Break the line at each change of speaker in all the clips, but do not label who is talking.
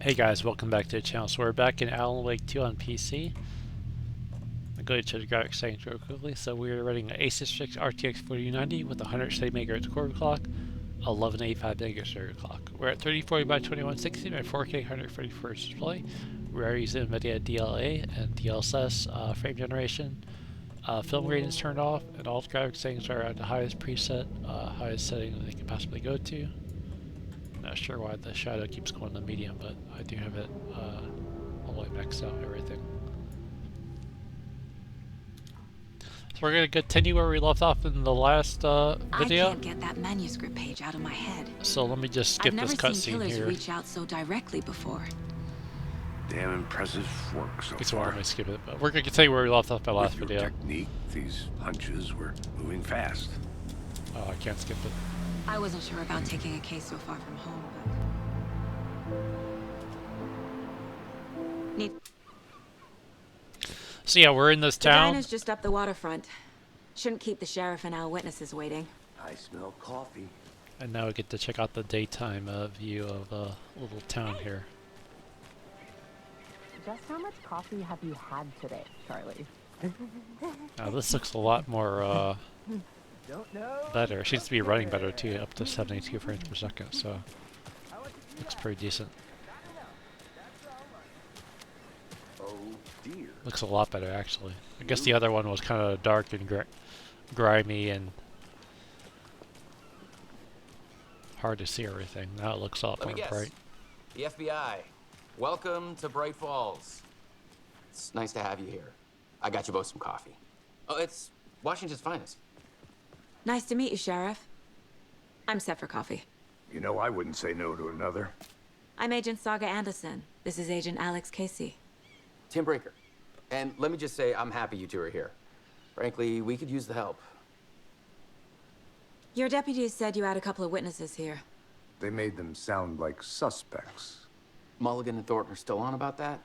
Hey guys, welcome back to the channel. So we're back in Alan Wake 2 on PC. I'm going to show the graphics settings real quickly. So we're running an Asus Strix RTX 4090 with 170 MHz core clock, 1185 MHz server clock. We're at 3040 by 2160 by 4K 144 Hz display. We are using Nvidia DLAA and DLSS frame generation. Film rate is turned off, and all the graphics settings are at the highest preset, highest setting that they can possibly go to. Not sure why the shadow keeps going to medium, but I do have it all the way maxed out, everything. So we're going to continue where we left off in the last video.
I can't get that manuscript page out of my head.
So let me just skip this cutscene here.
I've never seen killers reach out so directly before.
Damn impressive work so far.
Let me skip it, but we're going to continue where we left off by last
With your
video.
technique, these hunches were moving fast.
Oh, I can't skip it.
I wasn't sure about taking a case so far from home, but...
So yeah, we're in this town.
The diner's just up the waterfront. Shouldn't keep the sheriff and our witnesses waiting.
I smell coffee.
And now we get to check out the daytime view of the little town here.
Just how much coffee have you had today, Charlie?
Now this looks a lot more better. It seems to be running better too, up to 72 frames per second, so looks pretty decent.
Oh dear.
Looks a lot better actually. I guess the other one was kind of dark and grimy and hard to see everything. Now it looks a lot more bright.
The FBI. Welcome to Bright Falls. It's nice to have you here. I got you both some coffee. Oh, it's Washington's finest.
Nice to meet you, Sheriff. I'm set for coffee.
You know, I wouldn't say no to another.
I'm Agent Saga Anderson. This is Agent Alex Casey.
Tim Breaker. And let me just say, I'm happy you two are here. Frankly, we could use the help.
Your deputies said you had a couple of witnesses here.
They made them sound like suspects.
Mulligan and Thornton are still on about that?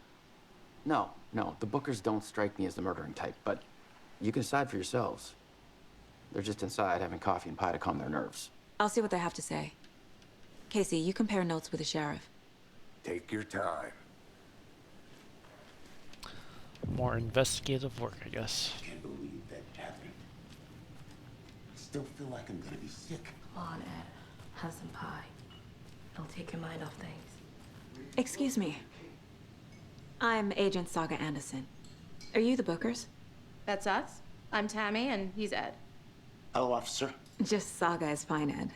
No, the Bookers don't strike me as the murdering type, but you can decide for yourselves. They're just inside having coffee and pie to calm their nerves.
I'll see what they have to say. Casey, you compare notes with the sheriff.
Take your time.
More investigative work, I guess.
I can't believe that happened. I still feel like I'm gonna be sick.
Come on, Ed. Have some pie. It'll take your mind off things.
Excuse me. I'm Agent Saga Anderson. Are you the Bookers?
That's us. I'm Tammy, and he's Ed.
Hello, officer.
Just Saga is fine, Ed.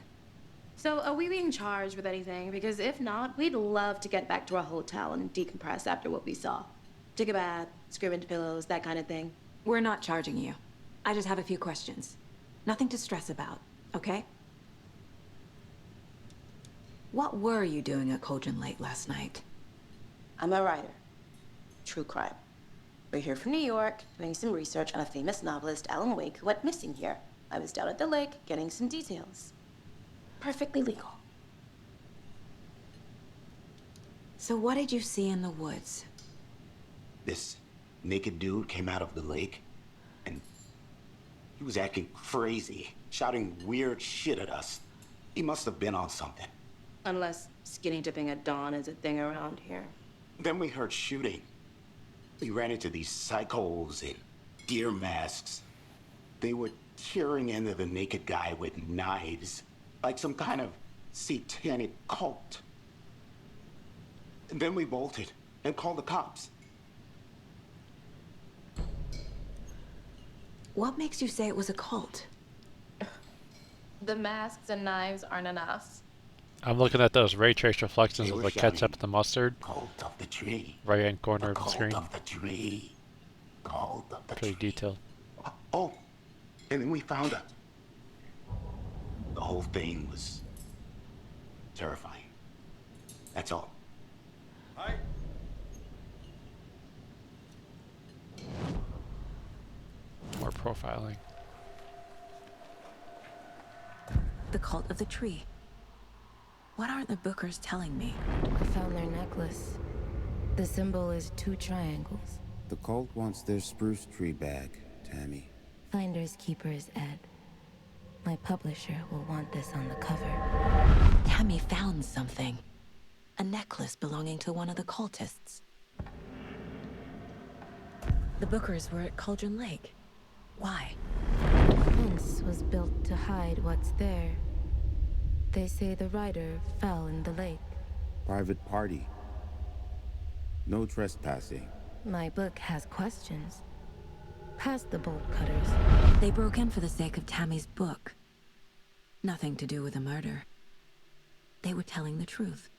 So, are we being charged with anything? Because if not, we'd love to get back to our hotel and decompress after what we saw. Take a bath, scream into pillows, that kind of thing.
We're not charging you. I just have a few questions. Nothing to stress about, okay? What were you doing at Cauldron Lake last night?
I'm a writer. True crime. We're here from New York, doing some research on a famous novelist, Alan Wake, who went missing here. I was down at the lake, getting some details. Perfectly legal.
So what did you see in the woods?
This naked dude came out of the lake, and he was acting crazy, shouting weird shit at us. He must have been on something.
Unless skinny dipping at dawn is a thing around here.
Then we heard shooting. We ran into these psychos in deer masks. They were tearing into the naked guy with knives, like some kind of satanic cult. And then we bolted and called the cops.
What makes you say it was a cult?
The masks and knives aren't enough.
I'm looking at those ray trace reflections
They
of
were
the ketchup
shouting,
and the mustard.
Cult of the tree.
Right hand corner
The
of the
cult
screen.
of the tree. Cult of the
Pretty
tree.
detailed.
Oh, and then we found her. The whole thing was terrifying. That's all.
Hi.
More profiling.
The cult of the tree. What aren't the Bookers telling me?
I found their necklace. The symbol is 2 triangles.
The cult wants their spruce tree back, Tammy.
Finders keepers, Ed. My publisher will want this on the cover.
Tammy found something. A necklace belonging to one of the cultists. The Bookers were at Cauldron Lake. Why?
The fence was built to hide what's there. They say the rider fell in the lake.
Private party. No trespassing.
My book has questions. Past the bolt cutters.
They broke in for the sake of Tammy's book. Nothing to do with a murder. They were telling the truth.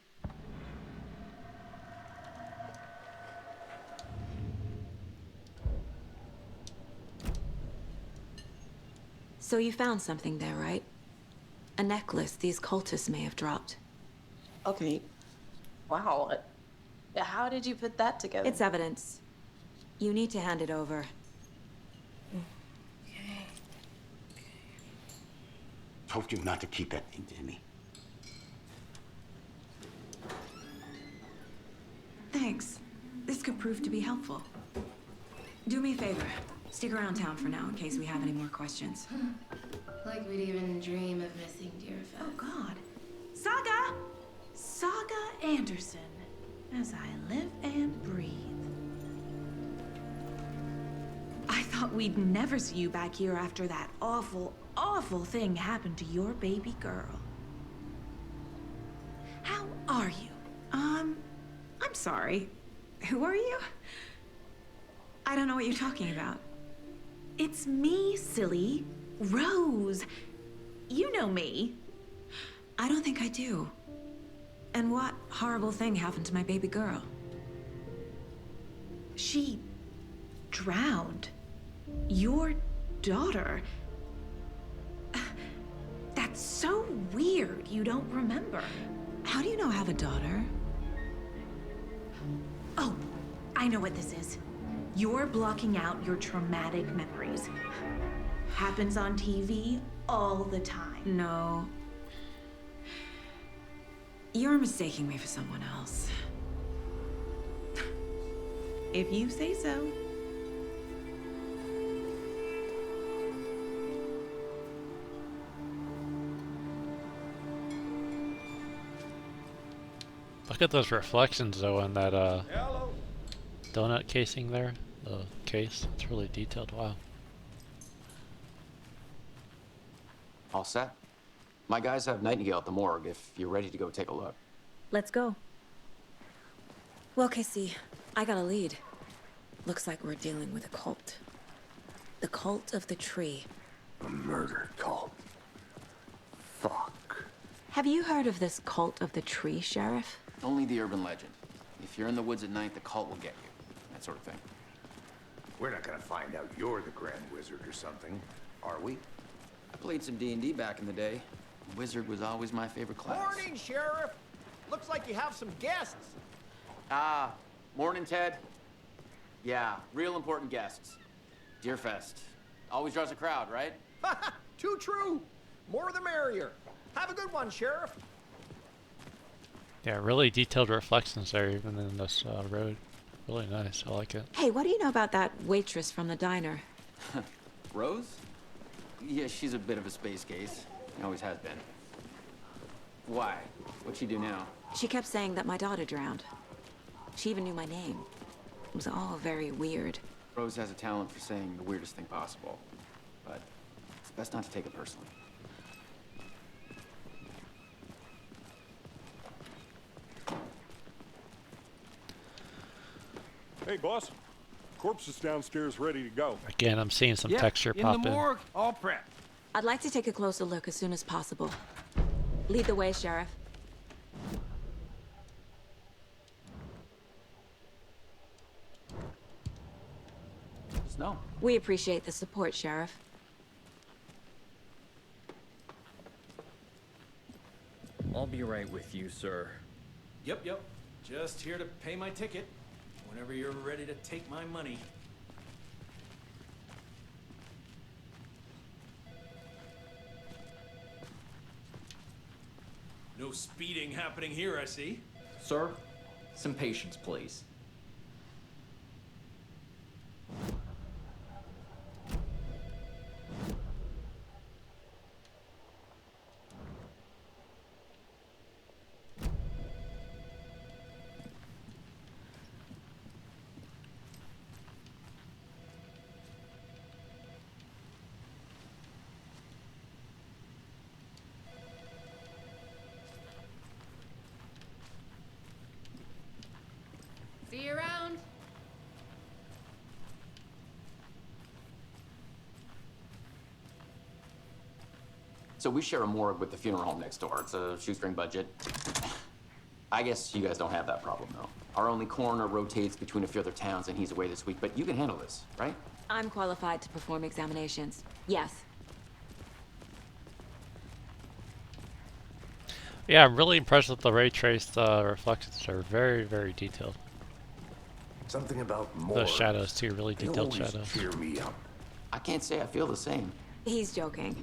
So you found something there, right? A necklace these cultists may have dropped.
Okay. Wow. How did you put that together?
It's evidence. You need to hand it over.
Told you not to keep that thing to me.
Thanks. This could prove to be helpful. Do me a favor. Stick around town for now in case we have any more questions.
Like we'd even dream of missing dear Fez.
Oh, God. Saga! Saga Anderson. As I live and breathe. I thought we'd never see you back here after that awful, awful thing happened to your baby girl. How are you? I'm sorry. Who are you? I don't know what you're talking about. It's me, silly. Rose. You know me.
I don't think I do. And what horrible thing happened to my baby girl?
She drowned. Your daughter. That's so weird you don't remember.
How do you know I have a daughter?
Oh, I know what this is. You're blocking out your traumatic memories. Happens on TV all the time.
No. You're mistaking me for someone else.
If you say so.
Look at those reflections though in that donut casing there. The case. It's really detailed. Wow.
All set? My guys have Nightingale at the morgue if you're ready to go take a look.
Let's go. Well, Casey, I got a lead. Looks like we're dealing with a cult. The cult of the tree.
A murder cult. Fuck.
Have you heard of this cult of the tree, Sheriff?
Only the urban legend. If you're in the woods at night, the cult will get you. That sort of thing.
We're not gonna find out you're the Grand Wizard or something, are we?
I played some D&D back in the day. Wizard was always my favorite class.
Morning, Sheriff! Looks like you have some guests.
Ah, morning, Ted. Yeah, real important guests. Deerfest. Always draws a crowd, right?
Too true. More the merrier. Have a good one, Sheriff.
Yeah, really detailed reflections there, even in this road. Really nice. I like it.
Hey, what do you know about that waitress from the diner?
Rose? Yeah, she's a bit of a space case. Always has been. Why? What'd she do now?
She kept saying that my daughter drowned. She even knew my name. It was all very weird.
Rose has a talent for saying the weirdest thing possible. But it's best not to take it personally.
Hey, boss. Corpse is downstairs ready to go.
Again, I'm seeing some texture pop in.
In the morgue, all prepped.
I'd like to take a closer look as soon as possible. Lead the way, Sheriff.
Snow.
We appreciate the support, Sheriff.
I'll be right with you, sir.
Yep. Just here to pay my ticket. Whenever you're ready to take my money. No speeding happening here, I see.
Sir, some patience, please.
See you around.
So we share a morgue with the funeral home next door. It's a shoestring budget. I guess you guys don't have that problem, though. Our only coroner rotates between a few other towns, and he's away this week. But you can handle this, right?
I'm qualified to perform examinations. Yes.
Yeah, I'm really impressed with the ray traced reflections. They're very, very detailed.
Something about more.
The shadows too, really detailed shadows.
Cheer me up.
I can't say I feel the same.
He's joking.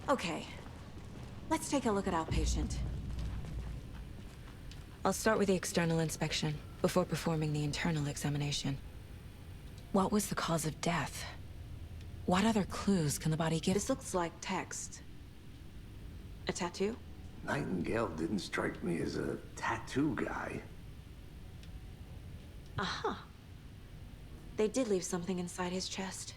Okay, let's take a look at our patient. I'll start with the external inspection before performing the internal examination. What was the cause of death? What other clues can the body give? This looks like text. A tattoo?
Nightingale didn't strike me as a tattoo guy.
Aha. They did leave something inside his chest.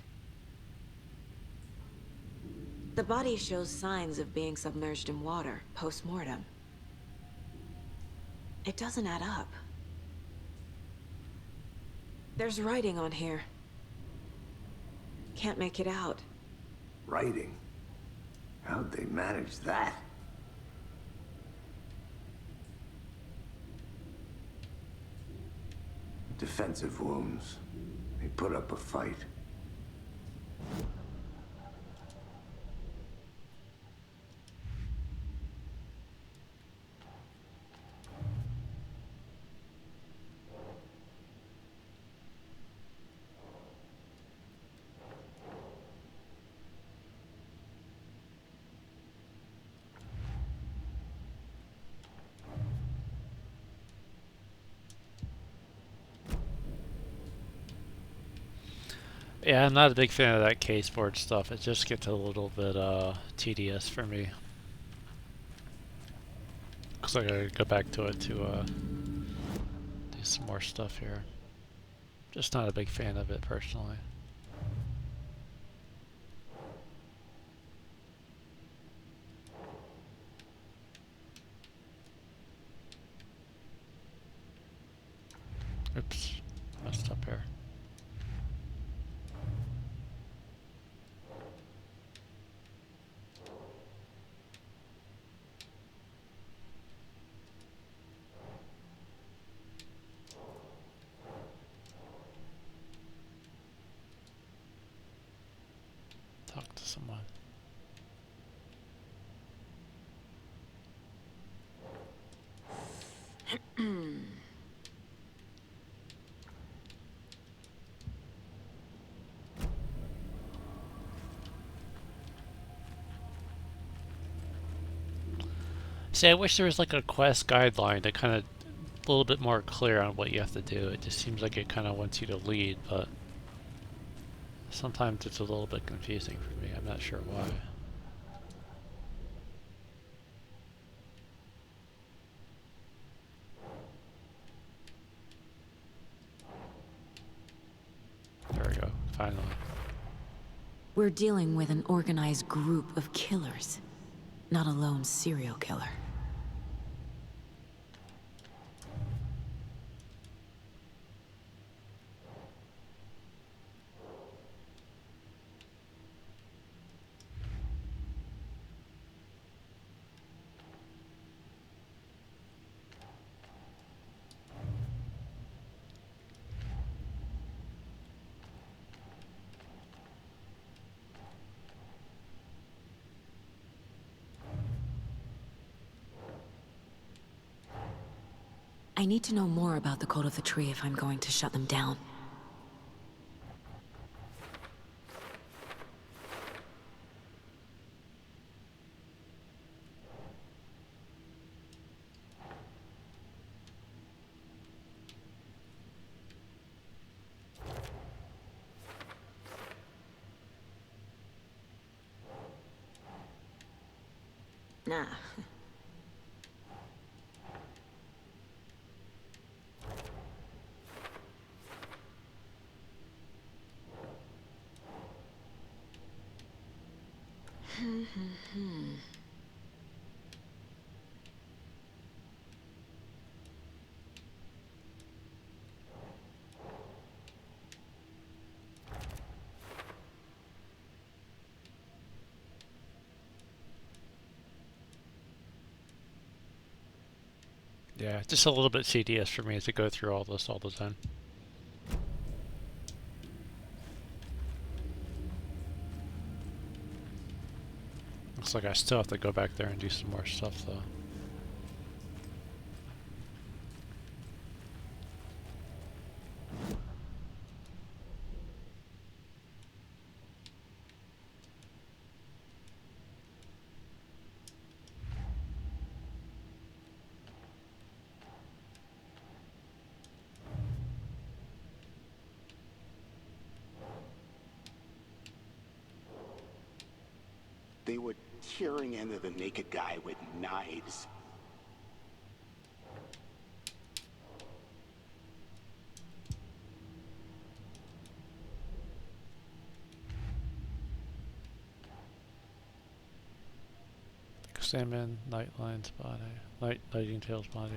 The body shows signs of being submerged in water post-mortem. It doesn't add up. There's writing on here. Can't make it out.
Writing? How'd they manage that? Defensive wounds. They put up a fight.
Yeah, I'm not a big fan of that case board stuff. It just gets a little bit tedious for me. Looks like I gotta go back to it to do some more stuff here. Just not a big fan of it personally. Oops, messed up here. Talk to someone. See, I wish there was like a quest guideline that kind of a little bit more clear on what you have to do. It just seems like it kind of wants you to lead, but sometimes it's a little bit confusing for me. I'm not sure why. There we go, finally.
We're dealing with an organized group of killers, not a lone serial killer. I need to know more about the code of the tree if I'm going to shut them down. Nah.
Yeah, just a little bit tedious for me to go through all this all the time. Looks like I still have to go back there and do some more stuff though.
They were tearing into the naked guy with knives.
Examine Nightline's body. Nightingale's body.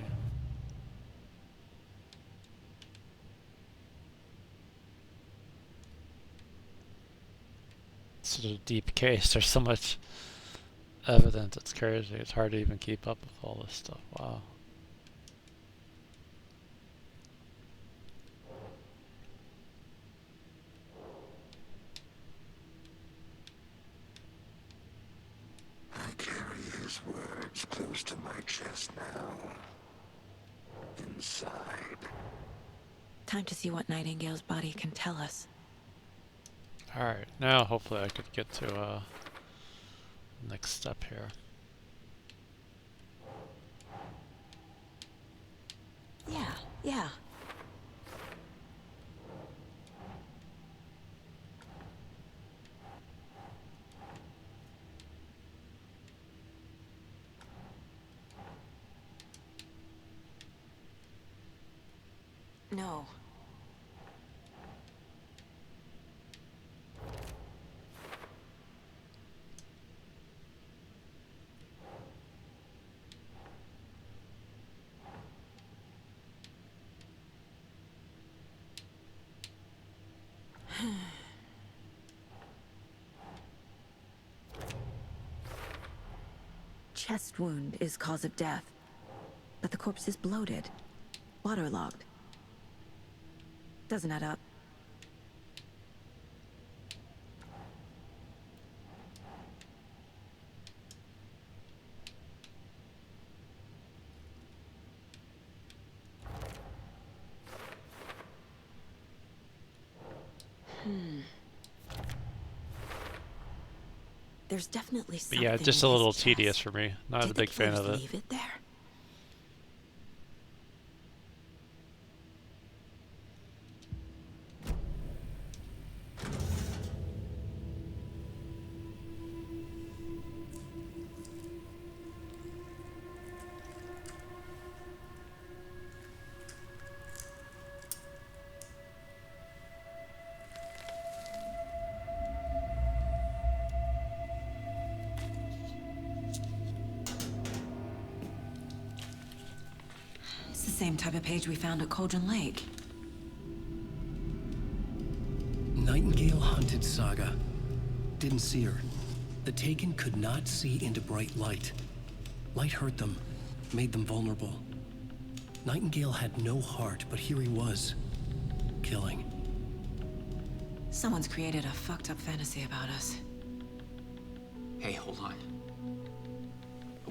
Such a deep case. There's so much evidence. It's crazy. It's hard to even keep up with all this stuff. Wow.
I carry his words close to my chest now. Inside.
Time to see what Nightingale's body can tell us.
Alright, now hopefully I could get to next step here.
Yeah. No. Chest wound is cause of death, but the corpse is bloated, waterlogged. Doesn't add up. There's definitely
But
something.
yeah, just a little tedious for me. Not a big fan of it.
Leave it there. Same type of page we found at Cauldron Lake.
Nightingale hunted Saga. Didn't see her. The Taken could not see into bright light. Light hurt them, made them vulnerable. Nightingale had no heart, but here he was, killing.
Someone's created a fucked up fantasy about us.
Hey, hold on.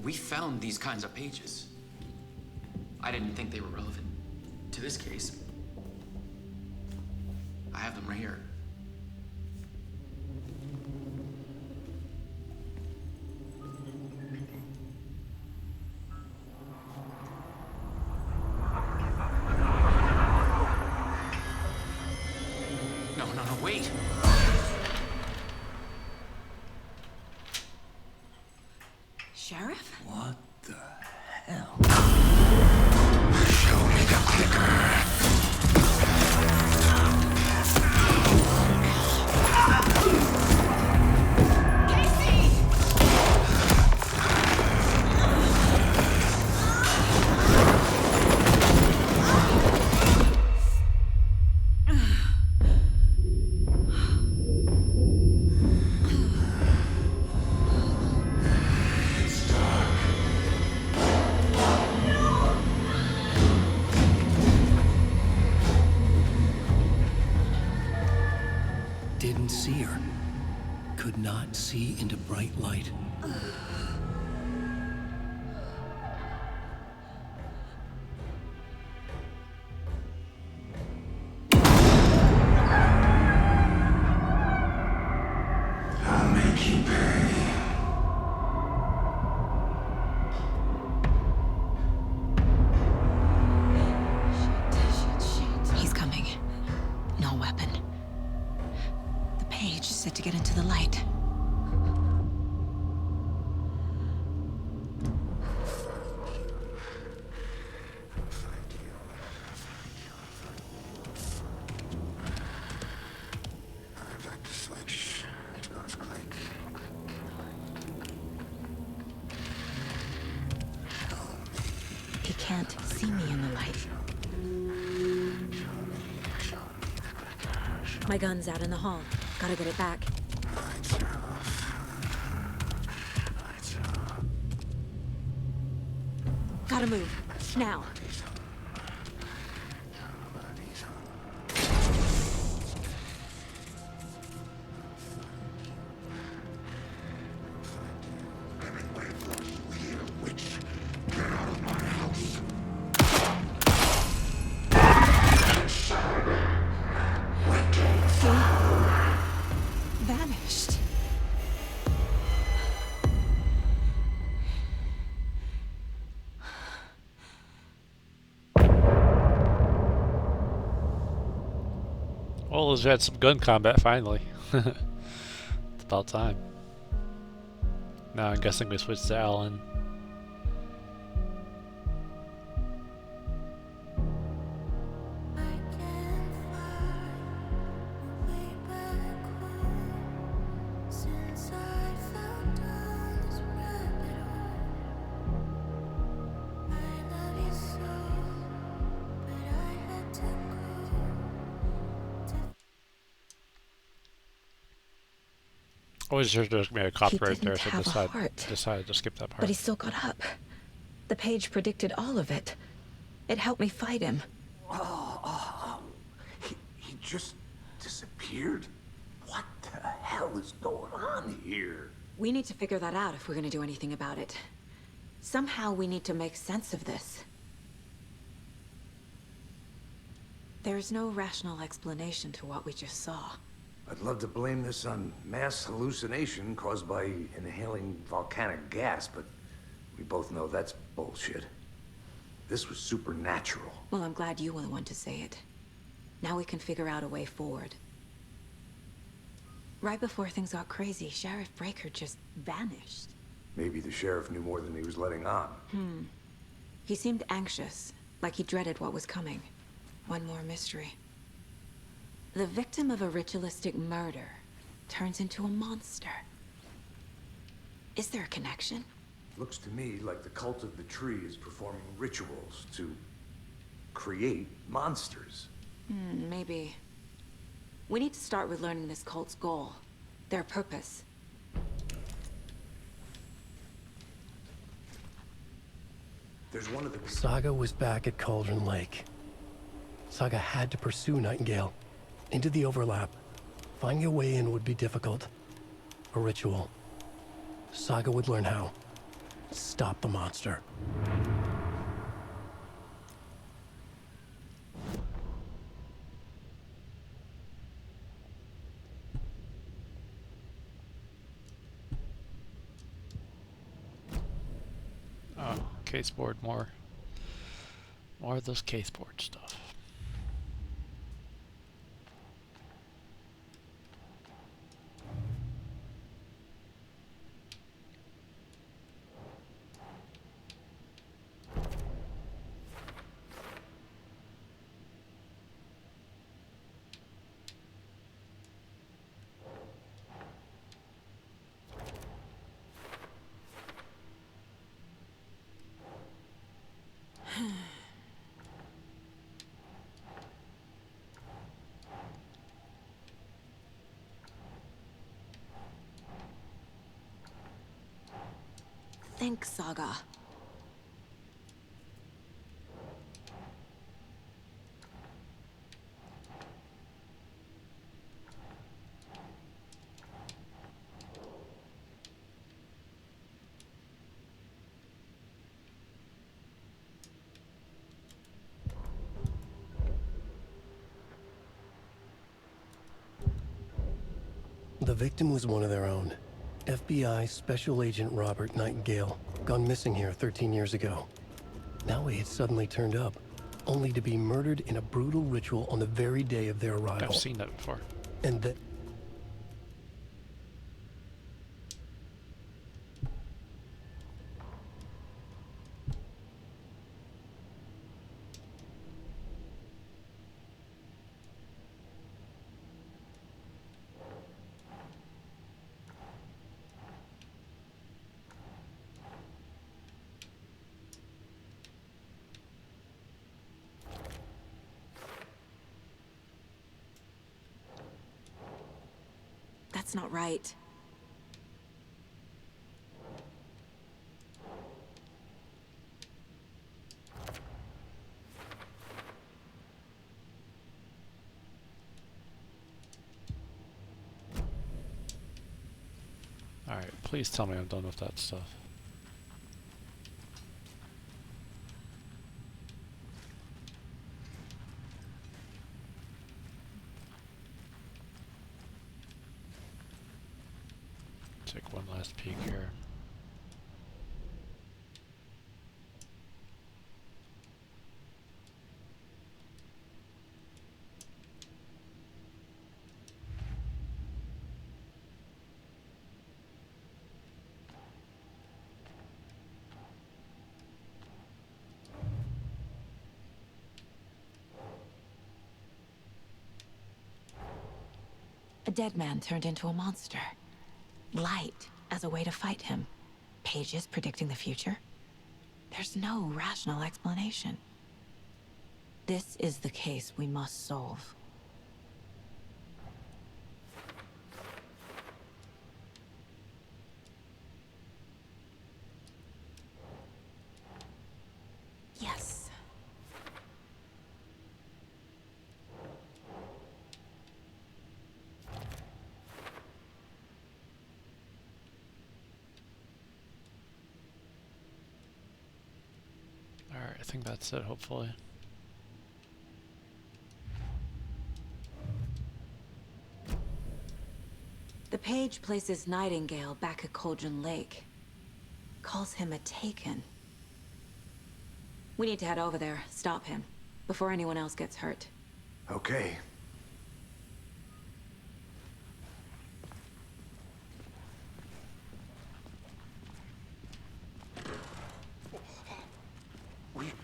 We found these kinds of pages. I didn't think they were relevant to this case. I have them right here. No, wait.
Sheriff?
What the hell? Show me the clicker.
Casey!
Didn't see her. Could not see into bright light.
I'll make you pay.
He's coming. No weapon. The page is set to get into the light.
I'd like to switch. It goes quick.
He can't see me in the light. My gun's out in the hall. Gotta get it back. Gotta move. Now. Vanished.
Well, we've had some gun combat finally. It's about time. Now I'm guessing we switch to Alan. I was sure there was going to be a copyright there, so I decided to skip that part.
But he still got up. The page predicted all of it. It helped me fight him.
He just disappeared? What the hell is going on here?
We need to figure that out if we're going to do anything about it. Somehow we need to make sense of this. There's no rational explanation to what we just saw.
I'd love to blame this on mass hallucination caused by inhaling volcanic gas, but we both know that's bullshit. This was supernatural.
Well, I'm glad you were the one to say it. Now we can figure out a way forward. Right before things got crazy, Sheriff Breaker just vanished.
Maybe the sheriff knew more than he was letting on.
He seemed anxious, like he dreaded what was coming. One more mystery. The victim of a ritualistic murder turns into a monster. Is there a connection?
Looks to me like the cult of the tree is performing rituals to create monsters.
Maybe. We need to start with learning this cult's goal, their purpose.
There's one of the...
Saga was back at Cauldron Lake. Saga had to pursue Nightingale. Into the overlap. Finding a way in would be difficult. A ritual. Saga would learn how. Stop the monster.
Oh, caseboard, more of those caseboard stuff.
Think, Saga.
The victim was one of their own. FBI Special Agent Robert Nightingale, gone missing here 13 years ago. Now he had suddenly turned up, only to be murdered in a brutal ritual on the very day of their arrival.
I've seen that before.
And that...
That's not right.
Alright, please tell me I'm done with that stuff. Take one last peek here.
A dead man turned into a monster. Light as a way to fight him. Pages predicting the future? There's no rational explanation. This is the case we must solve. Yes.
Alright, I think that's it, hopefully.
The page places Nightingale back at Cauldron Lake. Calls him a Taken. We need to head over there, stop him, before anyone else gets hurt.
Okay.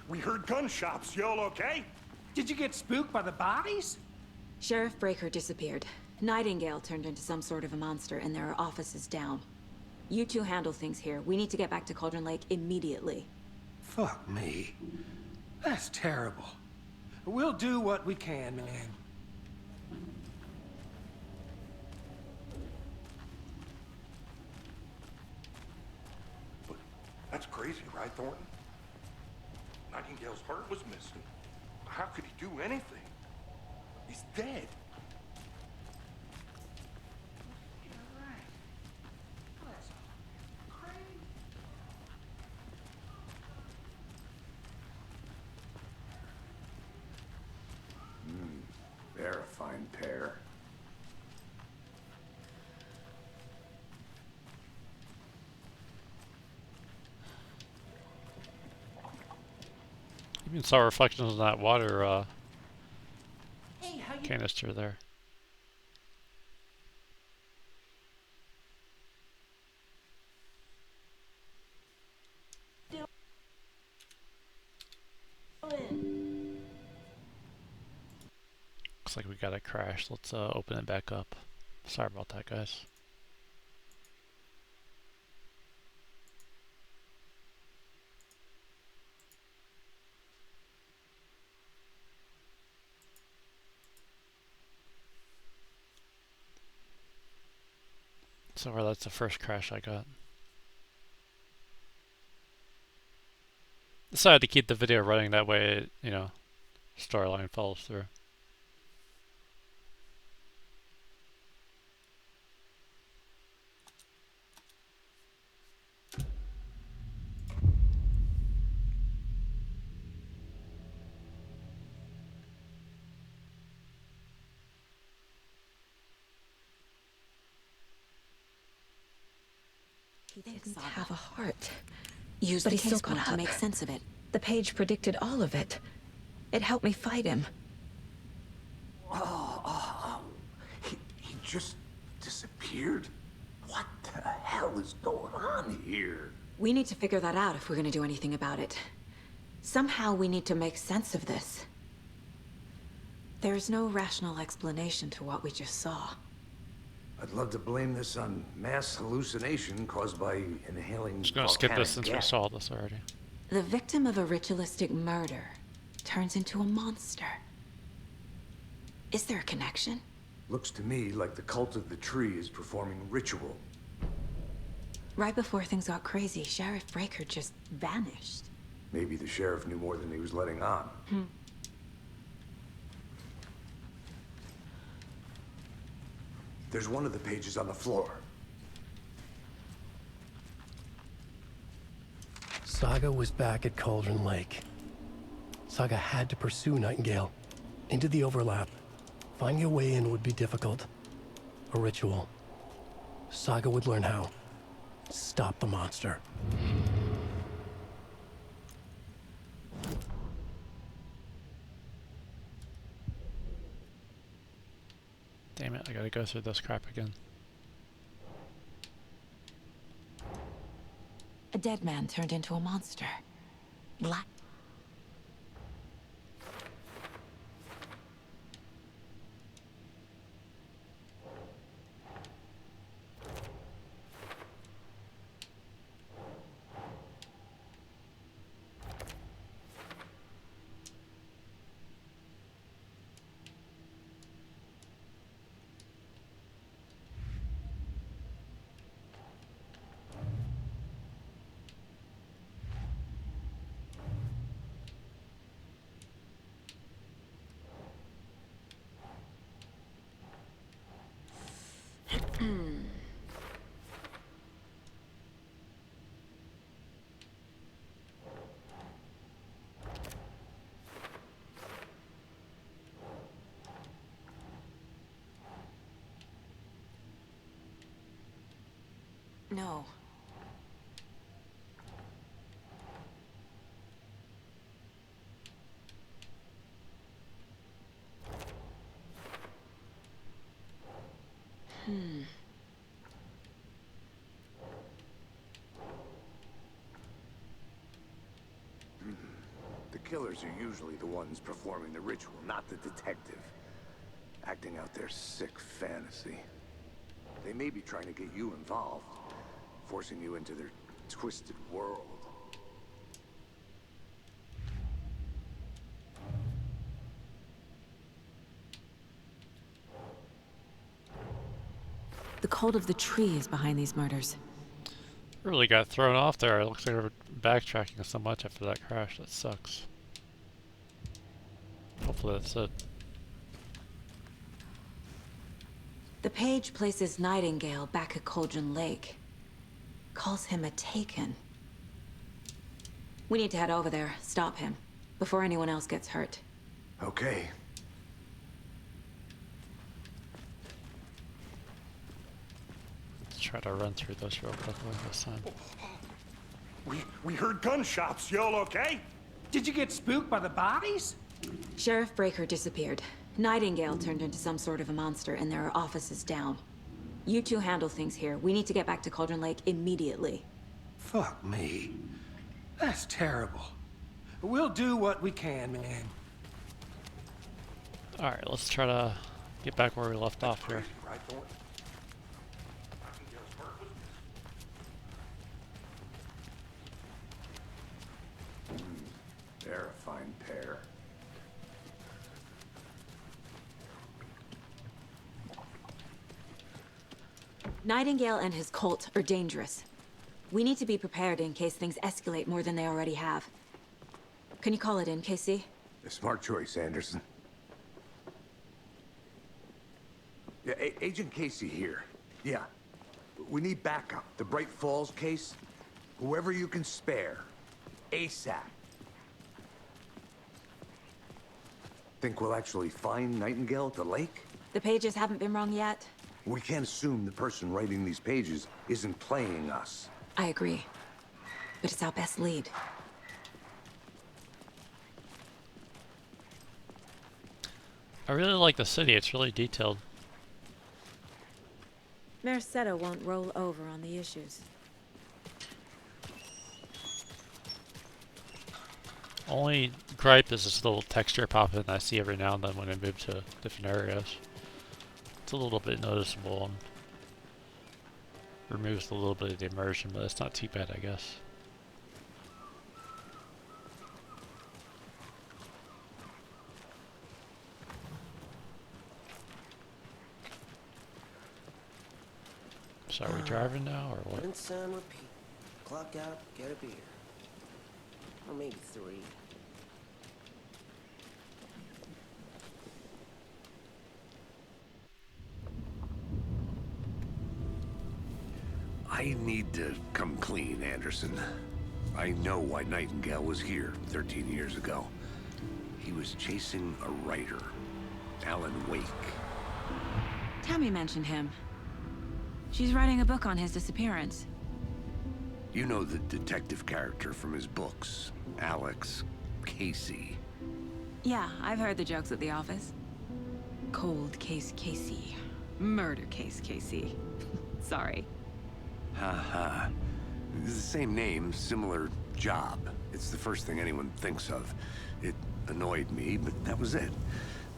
We heard gunshots. Y'all okay?
Did you get spooked by the bodies?
Sheriff Breaker disappeared. Nightingale turned into some sort of a monster, and there are offices down. You two handle things here. We need to get back to Cauldron Lake immediately.
Fuck me. That's terrible. We'll do what we can, man.
But that's crazy, right, Thornton? Nightingale's heart was missing. How could he do anything? He's dead.
They're a fine pair.
You even saw reflections in that water canister there. Looks like we got a crash. Let's open it back up. Sorry about that, guys. So far, that's the first crash I got. Decided to keep the video running, that way, you know, storyline follows through.
He didn't have a heart. But he still got to make sense of it. The page predicted all of it. It helped me fight him.
He just disappeared? What the hell is going on here?
We need to figure that out if we're gonna do anything about it. Somehow we need to make sense of this. There's no rational explanation to what we just saw.
I'd love to blame this on mass hallucination caused by inhaling
I'm just gonna skip this since we
gas.
saw this already.
The victim of a ritualistic murder turns into a monster. Is there a connection?
Looks to me like the cult of the tree is performing ritual.
Right before things got crazy, Sheriff Breaker just vanished.
Maybe the sheriff knew more than he was letting on. There's one of the pages on the floor.
Saga was back at Cauldron Lake. Saga had to pursue Nightingale into the overlap. Finding a way in would be difficult. A ritual. Saga would learn how. Stop the monster.
Damn it, I gotta go through this crap again.
A dead man turned into a monster. Black. No.
The killers are usually the ones performing the ritual, not the detective. Acting out their sick fantasy. They may be trying to get you involved, forcing you into their twisted world.
The cult of the tree is behind these murders.
Really got thrown off there. It looks like we're backtracking so much after that crash. That sucks. Hopefully that's it.
The page places Nightingale back at Cauldron Lake. Calls him a Taken. We need to head over there, stop him, before anyone else gets hurt.
Okay.
Let's try to run through this real quickly this time.
We heard gunshots. Y'all okay?
Did you get spooked by the bodies?
Sheriff Breaker disappeared. Nightingale turned into some sort of a monster, and there are offices down. You two handle things here. We need to get back to Cauldron Lake immediately.
Fuck me. That's terrible. We'll do what we can, man.
Alright, let's try to get back where we left off here.
Right, Thornton?
They're a fine pair.
Nightingale and his cult are dangerous. We need to be prepared in case things escalate more than they already have. Can you call it in, KC?
A smart choice, Anderson. Yeah, Agent Casey here. Yeah. We need backup. The Bright Falls case. Whoever you can spare. ASAP. Think we'll actually find Nightingale at the lake?
The pages haven't been wrong yet.
We can't assume the person writing these pages isn't playing us.
I agree. But it's our best lead.
I really like the city. It's really detailed.
Mercado won't roll over on the issues.
Only gripe is this little texture pop-in I see every now and then when I move to different areas. It's a little bit noticeable and removes a little bit of the immersion, but it's not too bad, I guess. So are we driving now, or what?
Rinse and repeat. Clock out, get a beer. Or maybe 3.
I need to come clean, Anderson. I know why Nightingale was here 13 years ago. He was chasing a writer, Alan Wake.
Tammy mentioned him. She's writing a book on his disappearance.
You know the detective character from his books, Alex Casey.
Yeah, I've heard the jokes at the office. Cold case Casey. Murder case Casey. Sorry.
Haha. It's the same name, similar job. It's the first thing anyone thinks of. It annoyed me, but that was it.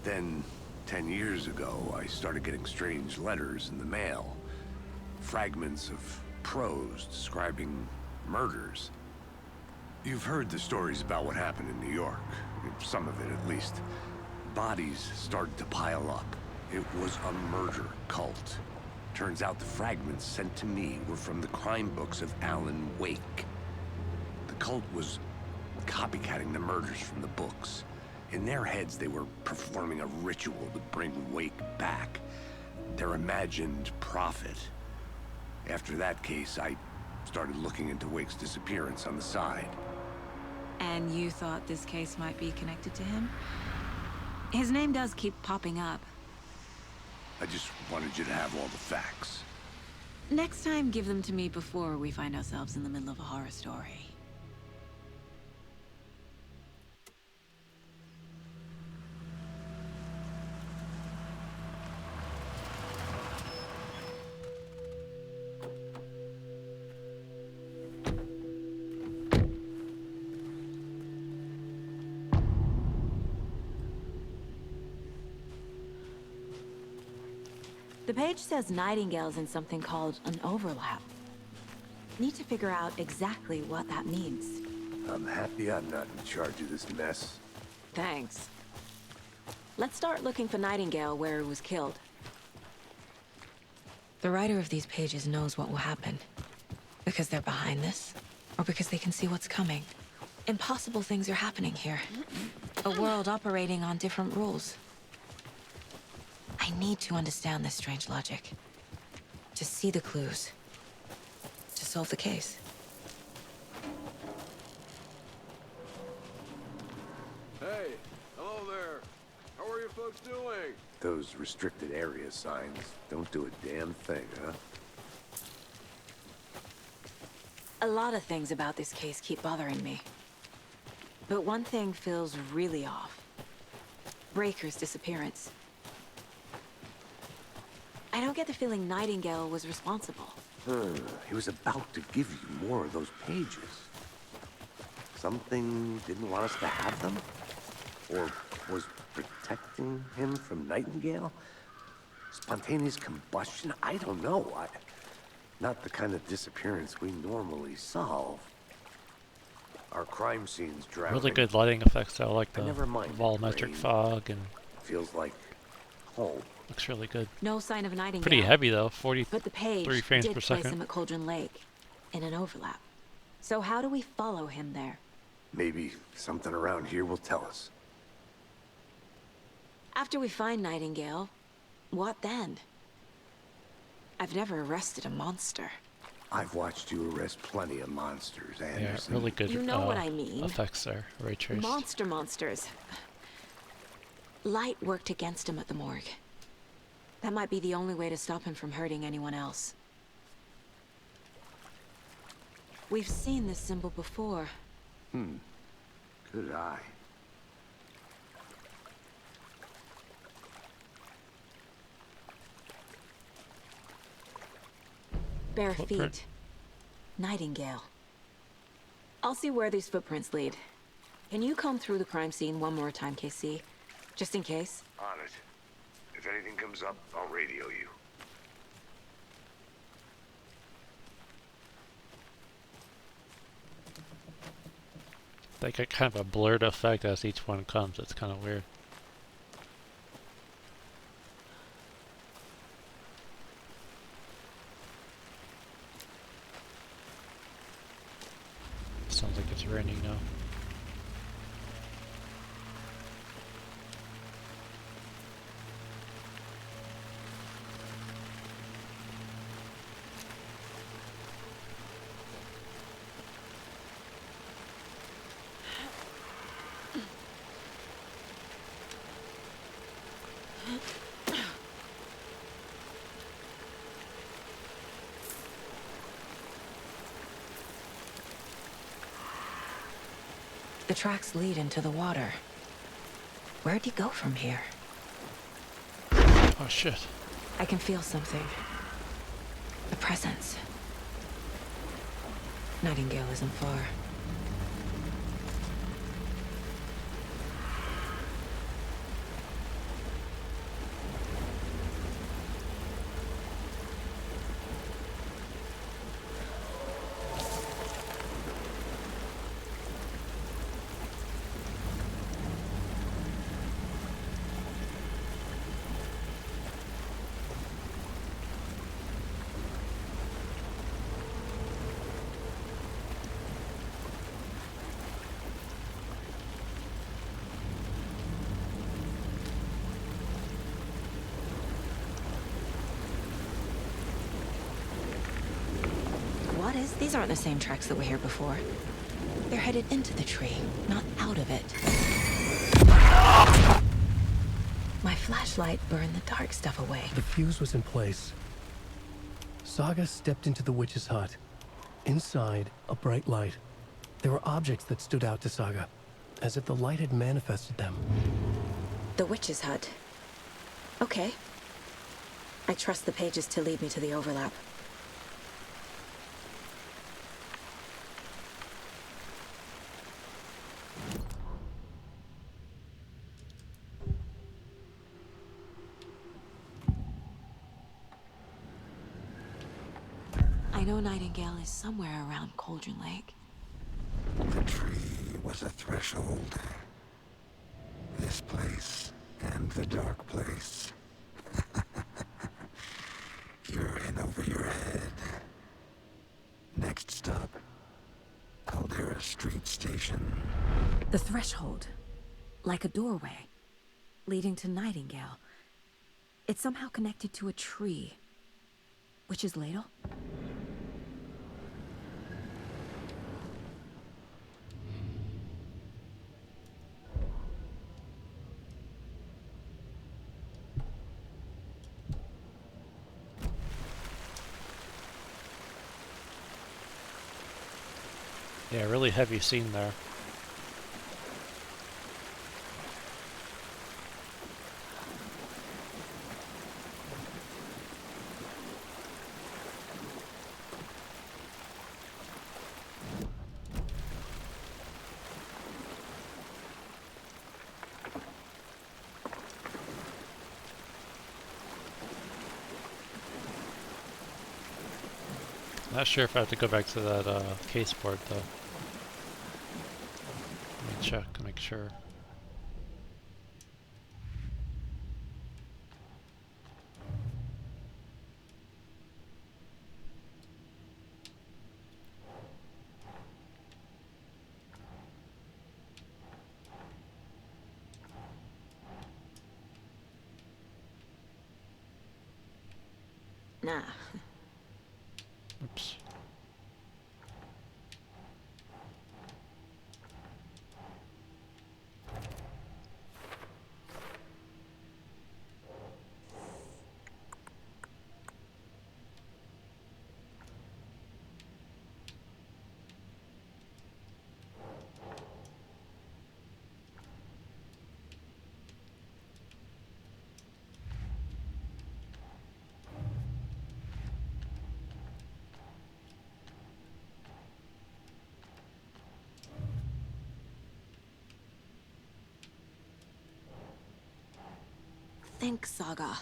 Then, 10 years ago, I started getting strange letters in the mail. Fragments of prose describing murders. You've heard the stories about what happened in New York. Some of it, at least. Bodies started to pile up. It was a murder cult. Turns out the fragments sent to me were from the crime books of Alan Wake. The cult was copycatting the murders from the books. In their heads, they were performing a ritual to bring Wake back. Their imagined prophet. After that case, I started looking into Wake's disappearance on the side.
And you thought this case might be connected to him? His name does keep popping up.
I just wanted you to have all the facts.
Next time, give them to me before we find ourselves in the middle of a horror story. The page says Nightingale's in something called an overlap. Need to figure out exactly what that means.
I'm happy I'm not in charge of this mess.
Thanks. Let's start looking for Nightingale where he was killed. The writer of these pages knows what will happen. Because they're behind this, or because they can see what's coming. Impossible things are happening here. A world operating on different rules. I need to understand this strange logic. To see the clues. To solve the case.
Hey, hello there. How are you folks doing?
Those restricted area signs don't do a damn thing, huh?
A lot of things about this case keep bothering me. But one thing feels really off. Breaker's disappearance. I don't get the feeling Nightingale was responsible.
He was about to give you more of those pages. Something didn't want us to have them? Or was protecting him from Nightingale? Spontaneous combustion? I don't know. Not the kind of disappearance we normally solve. Our crime scenes drowning.
Really good lighting effects. I like the
Never mind
volumetric
rain.
fog, and
Feels like home.
looks really good.
No sign of Nightingale.
Pretty heavy though,
But the page
43 frames
did
per
place
second.
him at Cauldron Lake, in an overlap. So how do we follow him there?
Maybe something around here will tell us.
After we find Nightingale, what then? I've never arrested a monster.
I've watched you arrest plenty of monsters, Anderson.
Yeah, really good
You know what I mean.
effects there, ray traced.
Monsters. Light worked against him at the morgue. That might be the only way to stop him from hurting anyone else. We've seen this symbol before.
Good eye.
Bare
Footprint.
feet. Nightingale. I'll see where these footprints lead. Can you comb through the crime scene one more time, KC? Just in case?
On it. If anything comes up, I'll radio you.
They get kind of a blurred effect as each one comes. It's kind of weird. Sounds like it's raining now.
The tracks lead into the water. Where'd he go from here?
Oh shit.
I can feel something. A presence. Nightingale isn't far. These aren't the same tracks that were here before. They're headed into the tree, not out of it. My flashlight burned the dark stuff away.
The fuse was in place. Saga stepped into the witch's hut. Inside, a bright light. There were objects that stood out to Saga, as if the light had manifested them.
The witch's hut. Okay. I trust the pages to lead me to the overlap. I know Nightingale is somewhere around Cauldron Lake.
The tree was a threshold. This place and the dark place. You're in over your head. Next stop, Caldera Street Station.
The threshold. Like a doorway. Leading to Nightingale. It's somehow connected to a tree. Witch's ladle?
Yeah, really heavy scene there. Not sure if I have to go back to that case board though. Let me check to make sure.
Nah.
Oops.
think, Saga.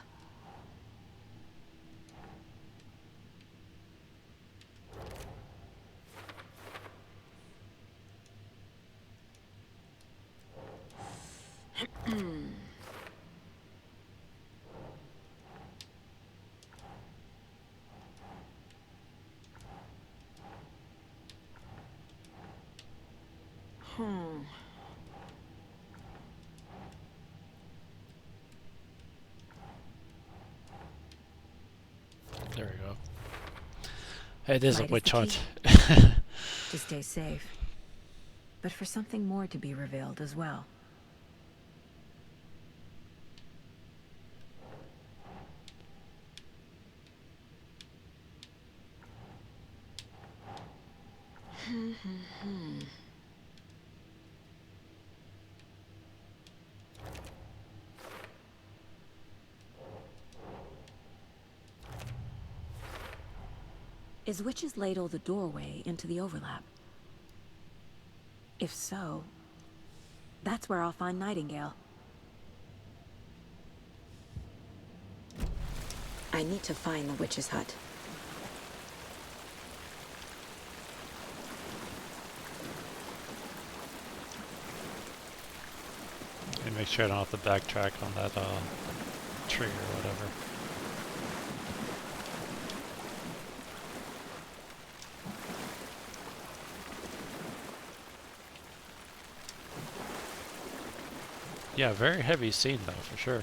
There we go. It is a
Light
witch
the
hunt.
key. To stay safe. But for something more to be revealed as well. Is Witch's Ladle the doorway into the overlap? If so, that's where I'll find Nightingale. I need to find the witch's hut.
And make sure I don't have to backtrack on that tree or whatever. Yeah, very heavy scene though, for sure.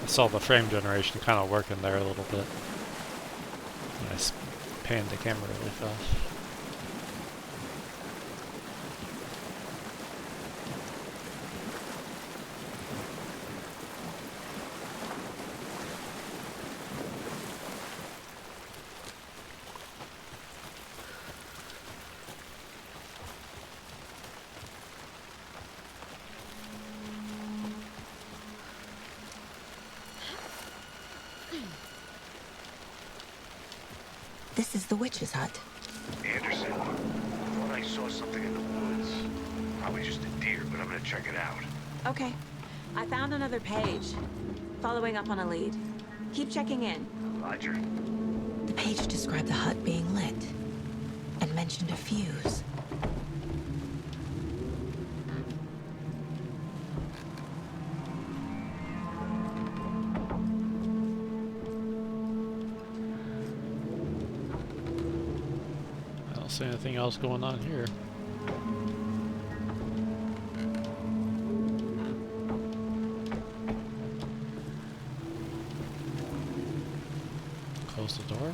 I saw the frame generation kind of working there a little bit. I panned the camera really fast.
This is the witch's hut.
Anderson, I thought I saw something in the woods. Probably just a deer, but I'm gonna check it out.
Okay. I found another page. Following up on a lead. Keep checking in.
Roger.
The page described the hut being lit and mentioned a fuse.
I don't see anything else going on here. Close the door.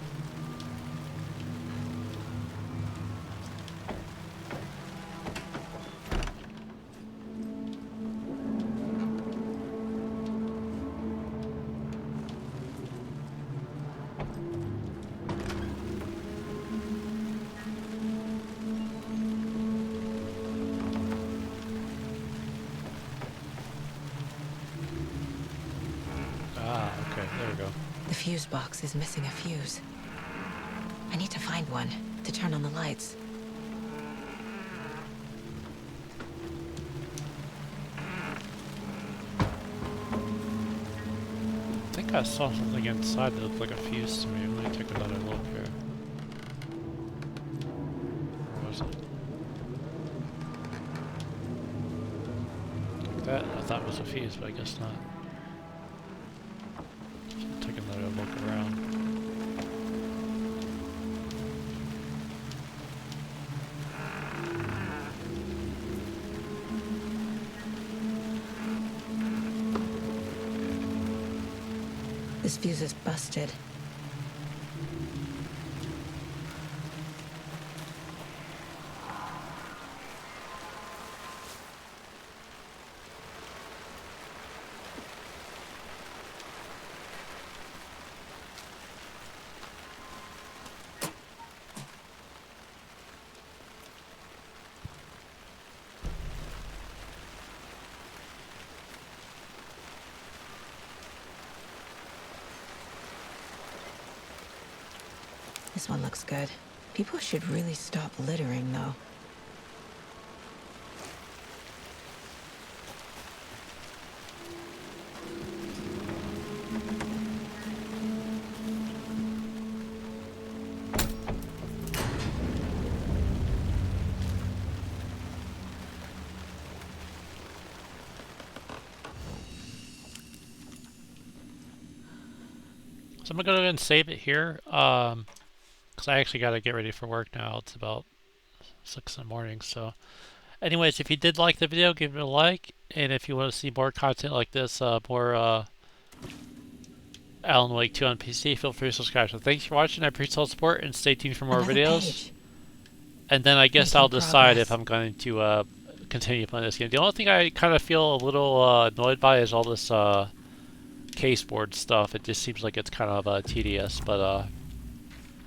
Ah, okay, there we go.
The fuse box is missing a fuse. I need to find one to turn on the lights.
I think I saw something inside that looked like a fuse to me. Let me take another look here. Where was it? Like that I thought was a fuse, but I guess not. Take another look around.
This fuse is busted. This one looks good. People should really stop littering, though.
So I'm gonna go ahead and save it here, because I actually gotta get ready for work now. It's about 6 in the morning. So, anyways, if you did like the video, give it a like, and if you want to see more content like this, more Alan Wake 2 on PC, feel free to subscribe. So thanks for watching. I appreciate all the support, and stay tuned for more videos. And then I guess I'll decide if I'm going to continue playing this game. The only thing I kind of feel a little annoyed by is all this caseboard stuff. It just seems like it's kind of tedious, but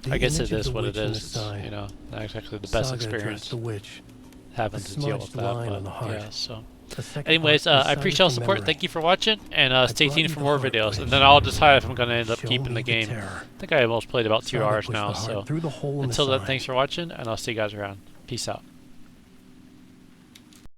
I guess it is what it is. It's, you know, not exactly the best experience having to deal with that, but yeah, so. Anyways, I appreciate all the support. Thank you for watching, and stay tuned for more videos. And then I'll decide if I'm going to end up keeping the game. I think I almost played about 2 hours now, so until then, thanks for watching, and I'll see you guys around. Peace out.